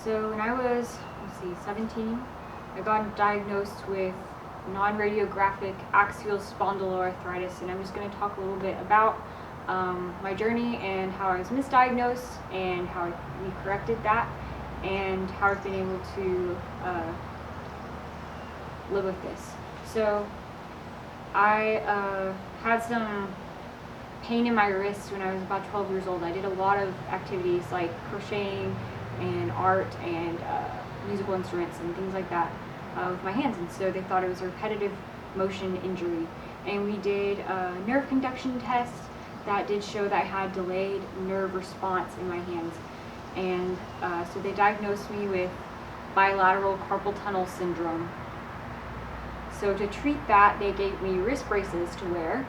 So when I was, 17, I got diagnosed with non-radiographic axial spondyloarthritis, and I'm just going to talk a little bit about my journey and how I was misdiagnosed and how we corrected that and how I've been able to live with this. So I had some pain in my wrist when I was about 12 years old. I did a lot of activities like crocheting and art and musical instruments and things like that with my hands, and so they thought it was a repetitive motion injury. And we did a nerve conduction test that did show that I had delayed nerve response in my hands, and so they diagnosed me with bilateral carpal tunnel syndrome. So to treat that, they gave me wrist braces to wear.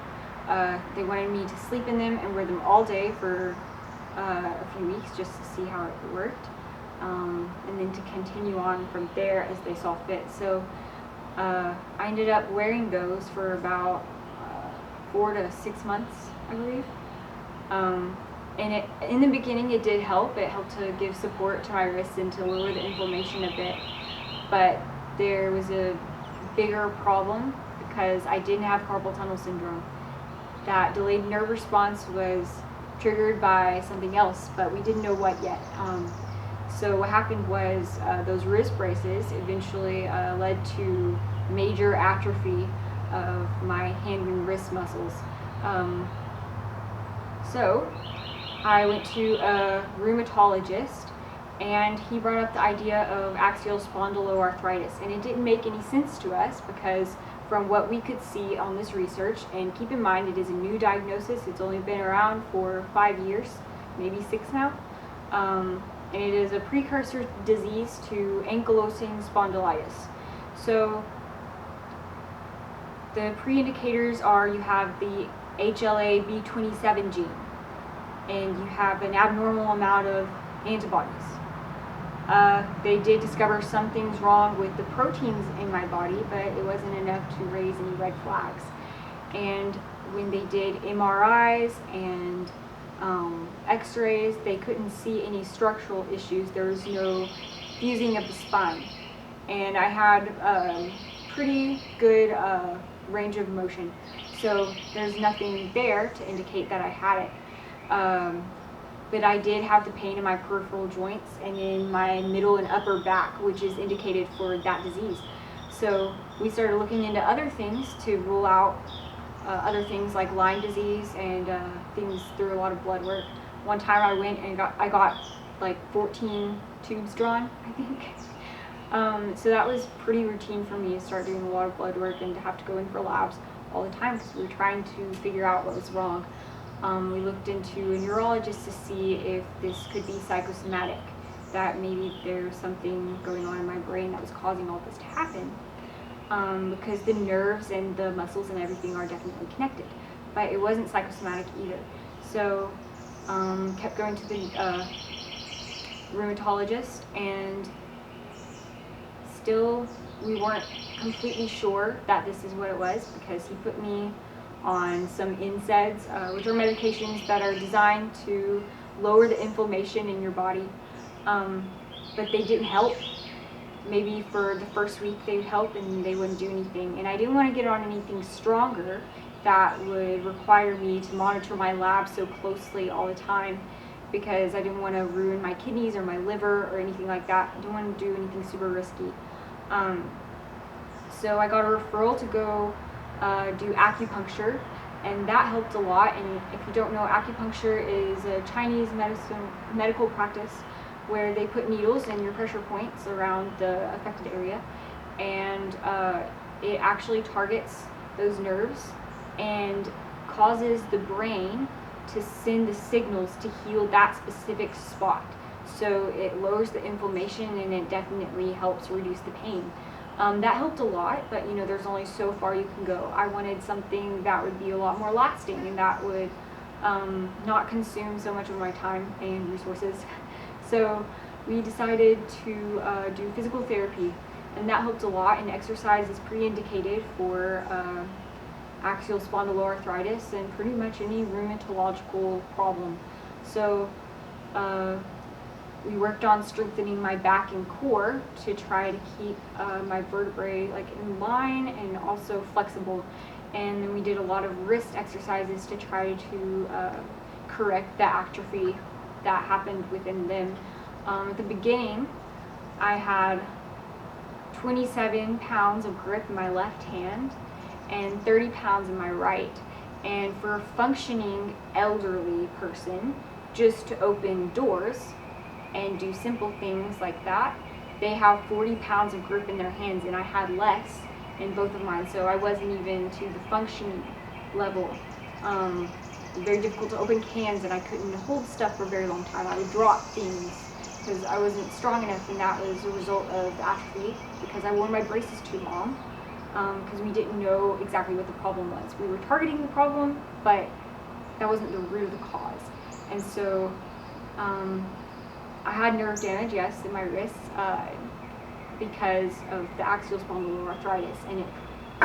They wanted me to sleep in them and wear them all day for a few weeks just to see how it worked, and then to continue on from there as they saw fit. So I ended up wearing those for about 4 to 6 months, I believe. And in the beginning it did help. It helped to give support to my wrists and to lower the inflammation a bit. But there was a bigger problem because I didn't have carpal tunnel syndrome. That delayed nerve response was triggered by something else, but we didn't know what yet. So what happened was those wrist braces eventually led to major atrophy of my hand and wrist muscles. So I went to a rheumatologist, and he brought up the idea of axial spondyloarthritis, and it didn't make any sense to us because from what we could see on this research, and keep in mind it is a new diagnosis, it's only been around for 5 years, maybe 6 now, and it is a precursor disease to ankylosing spondylitis. So the pre-indicators are you have the HLA-B27 gene, and you have an abnormal amount of antibodies. They did discover some things wrong with the proteins in my body, but it wasn't enough to raise any red flags. And when they did MRIs and x-rays, they couldn't see any structural issues. There was no fusing of the spine. And I had pretty good range of motion. So there's nothing there to indicate that I had it. But I did have the pain in my peripheral joints and in my middle and upper back, which is indicated for that disease. So we started looking into other things to rule out other things like Lyme disease and things through a lot of blood work. One time I went and I got like 14 tubes drawn, I think. So that was pretty routine for me to start doing a lot of blood work and to have to go in for labs all the time because we were trying to figure out what was wrong. We looked into a neurologist to see if this could be psychosomatic, that maybe there's something going on in my brain that was causing all this to happen, because the nerves and the muscles and everything are definitely connected, but it wasn't psychosomatic either. So kept going to the rheumatologist, and still we weren't completely sure that this is what it was, because he put me on some NSAIDs, which are medications that are designed to lower the inflammation in your body, but they didn't help. Maybe for the first week they would help and they wouldn't do anything, and I didn't want to get on anything stronger that would require me to monitor my lab so closely all the time, because I didn't want to ruin my kidneys or my liver or anything like that. I didn't want to do anything super risky. So I got a referral to go do acupuncture, and that helped a lot. And if you don't know, acupuncture is a Chinese medical practice where they put needles in your pressure points around the affected area, and it actually targets those nerves and causes the brain to send the signals to heal that specific spot. So it lowers the inflammation and it definitely helps reduce the pain. That helped a lot, but there's only so far you can go. I wanted something that would be a lot more lasting and that would not consume so much of my time and resources. So we decided to do physical therapy, and that helped a lot, and exercise is pre-indicated for axial spondyloarthritis and pretty much any rheumatological problem. So We worked on strengthening my back and core to try to keep my vertebrae like in line and also flexible. And then we did a lot of wrist exercises to try to correct the atrophy that happened within them. At the beginning, I had 27 pounds of grip in my left hand and 30 pounds in my right. And for a functioning elderly person, just to open doors and do simple things like that, they have 40 pounds of grip in their hands, and I had less in both of mine, so I wasn't even to the functioning level. Very difficult to open cans, and I couldn't hold stuff for a very long time. I would drop things because I wasn't strong enough, and that was a result of atrophy because I wore my braces too long, because we didn't know exactly what the problem was. We were targeting the problem, but that wasn't the root of the cause. And so I had nerve damage, yes, in my wrists because of the axial spondyloarthritis, and it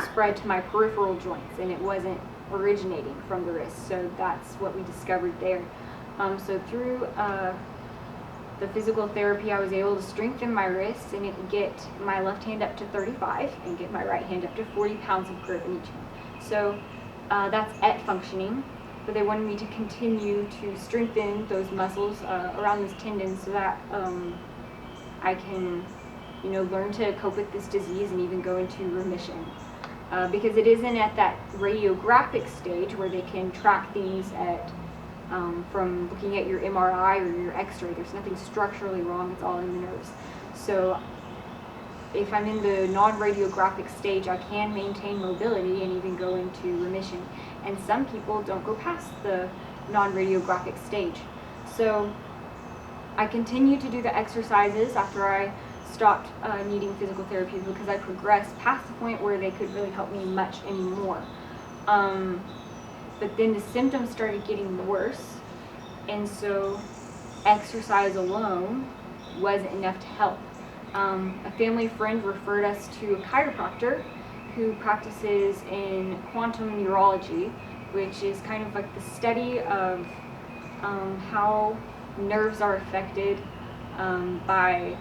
spread to my peripheral joints, and it wasn't originating from the wrist. So that's what we discovered there. So through the physical therapy, I was able to strengthen my wrists and get my left hand up to 35 and get my right hand up to 40 pounds of grip in each hand. So that's at functioning, but they wanted me to continue to strengthen those muscles around those tendons so that I can, learn to cope with this disease and even go into remission. Because it isn't at that radiographic stage where they can track things at from looking at your MRI or your X-ray. There's nothing structurally wrong, it's all in the nerves. So if I'm in the non-radiographic stage, I can maintain mobility and even go into remission. And some people don't go past the non-radiographic stage. So I continued to do the exercises after I stopped needing physical therapy because I progressed past the point where they could really help me much anymore. But then the symptoms started getting worse, and so exercise alone wasn't enough to help. A family friend referred us to a chiropractor who practices in quantum neurology, which is kind of like the study of how nerves are affected by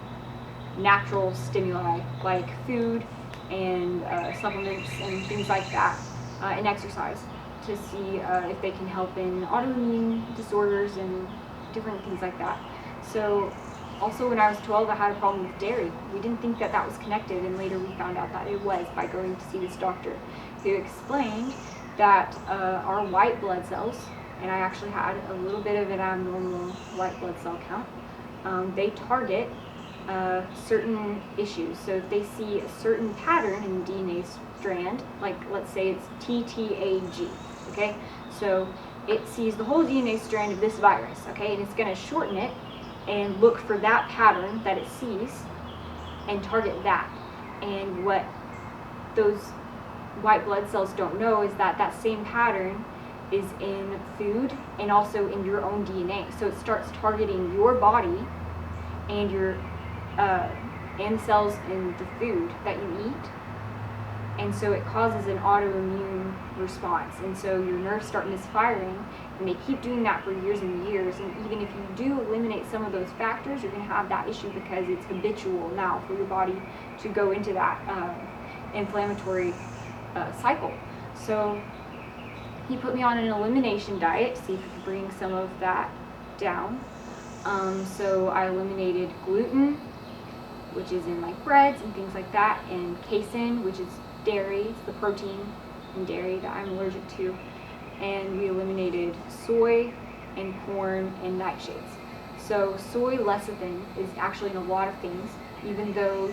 natural stimuli like food and supplements and things like that, and exercise, to see if they can help in autoimmune disorders and different things like that. So also when I was 12, I had a problem with dairy. We didn't think that that was connected, and later we found out that it was by going to see this doctor who explained that our white blood cells, and I actually had a little bit of an abnormal white blood cell count, they target certain issues. So if they see a certain pattern in the DNA strand, like let's say it's TTAG, okay? So it sees the whole DNA strand of this virus, okay? And it's going to shorten it and look for that pattern that it sees and target that. And what those white blood cells don't know is that that same pattern is in food and also in your own DNA. So it starts targeting your body and your and cells in the food that you eat, and so it causes an autoimmune response, and so your nerves start misfiring, and they keep doing that for years and years. And even if you do eliminate some of those factors, you're going to have that issue because it's habitual now for your body to go into that inflammatory cycle. So he put me on an elimination diet to see if he could bring some of that down. So I eliminated gluten, which is in like breads and things like that, and casein, which is dairy, it's the protein in dairy that I'm allergic to, and we eliminated soy and corn and nightshades. So soy lecithin is actually in a lot of things, even though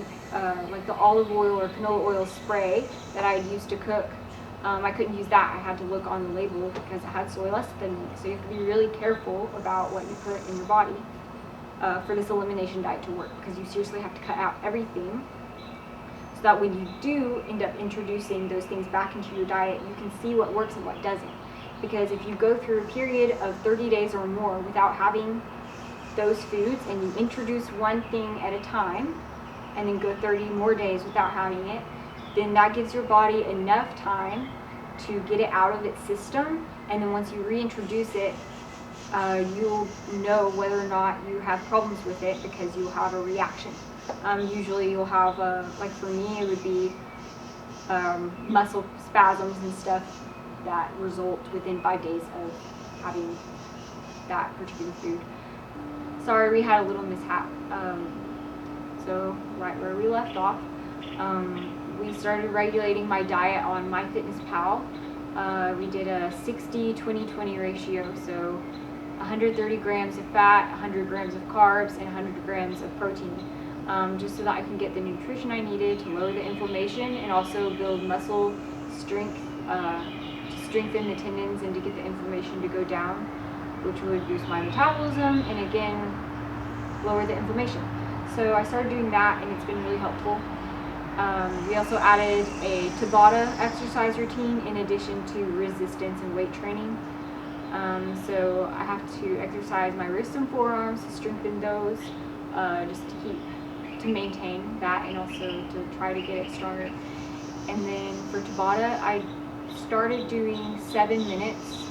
like the olive oil or canola oil spray that I used to cook, I couldn't use that. I had to look on the label because it had soy lecithin in it. So you have to be really careful about what you put in your body for this elimination diet to work, because you seriously have to cut out everything so that when you do end up introducing those things back into your diet, you can see what works and what doesn't. Because if you go through a period of 30 days or more without having those foods, and you introduce one thing at a time and then go 30 more days without having it, then that gives your body enough time to get it out of its system, and then once you reintroduce it, you'll know whether or not you have problems with it because you'll have a reaction. Usually you'll have, like for me, it would be muscle spasms and stuff that result within 5 days of having that particular food. Sorry, we had a little mishap. So right where we left off, we started regulating my diet on MyFitnessPal. We did a 60-20-20 ratio, so 130 grams of fat, 100 grams of carbs, and 100 grams of protein, just so that I can get the nutrition I needed to lower the inflammation and also build muscle strength, to strengthen the tendons and to get the inflammation to go down, which would boost my metabolism and again lower the inflammation. So I started doing that and it's been really helpful. We also added a Tabata exercise routine in addition to resistance and weight training. So I have to exercise my wrists and forearms to strengthen those, just to maintain that and also to try to get it stronger. And then for Tabata, I started doing 7 minutes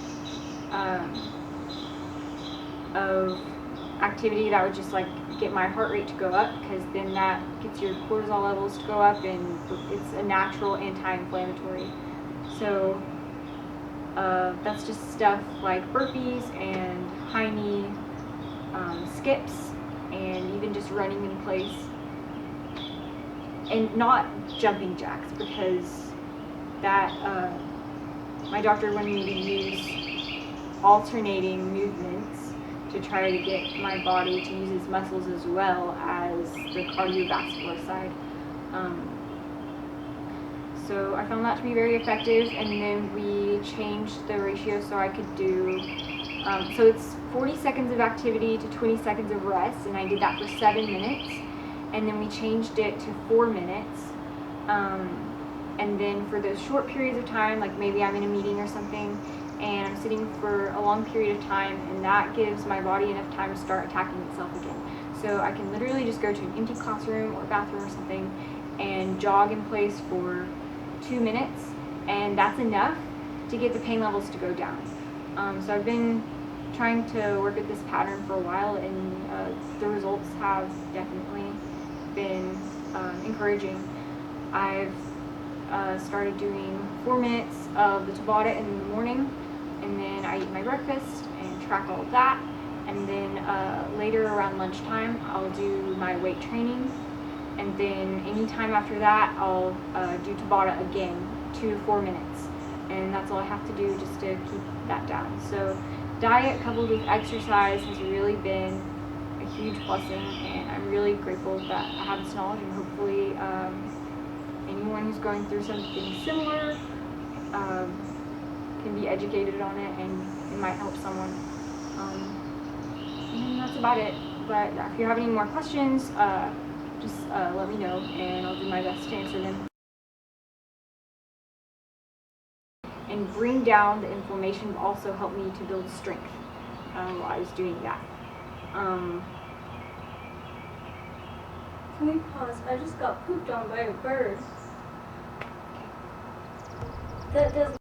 of activity that would just like get my heart rate to go up, because then that gets your cortisol levels to go up and it's a natural anti-inflammatory. So that's just stuff like burpees and high knee skips and even just running in place, and not jumping jacks, because that my doctor wanted me to use alternating movements to try to get my body to use its muscles as well as the cardiovascular side. So I found that to be very effective, and then we changed the ratio so I could do, so it's 40 seconds of activity to 20 seconds of rest, and I did that for 7 minutes, and then we changed it to 4 minutes. And then for those short periods of time, like maybe I'm in a meeting or something, and I'm sitting for a long period of time, and that gives my body enough time to start attacking itself again. So I can literally just go to an empty classroom or bathroom or something and jog in place for 2 minutes, and that's enough to get the pain levels to go down. So I've been trying to work at this pattern for a while, and the results have definitely been encouraging. I've started doing 4 minutes of the Tabata in the morning, and then I eat my breakfast and track all of that, and then later around lunchtime I'll do my weight training, and then anytime after that I'll do Tabata again, 2 to 4 minutes, and that's all I have to do just to keep that down. So diet coupled with exercise has really been a huge blessing, and I'm really grateful that I have this knowledge, and hopefully anyone who's going through something similar can be educated on it, and it might help someone. And that's about it. But if you have any more questions, just let me know, and I'll do my best to answer them. And bring down the inflammation will also help me to build strength while I was doing that. Can we pause? I just got pooped on by a bird. That doesn't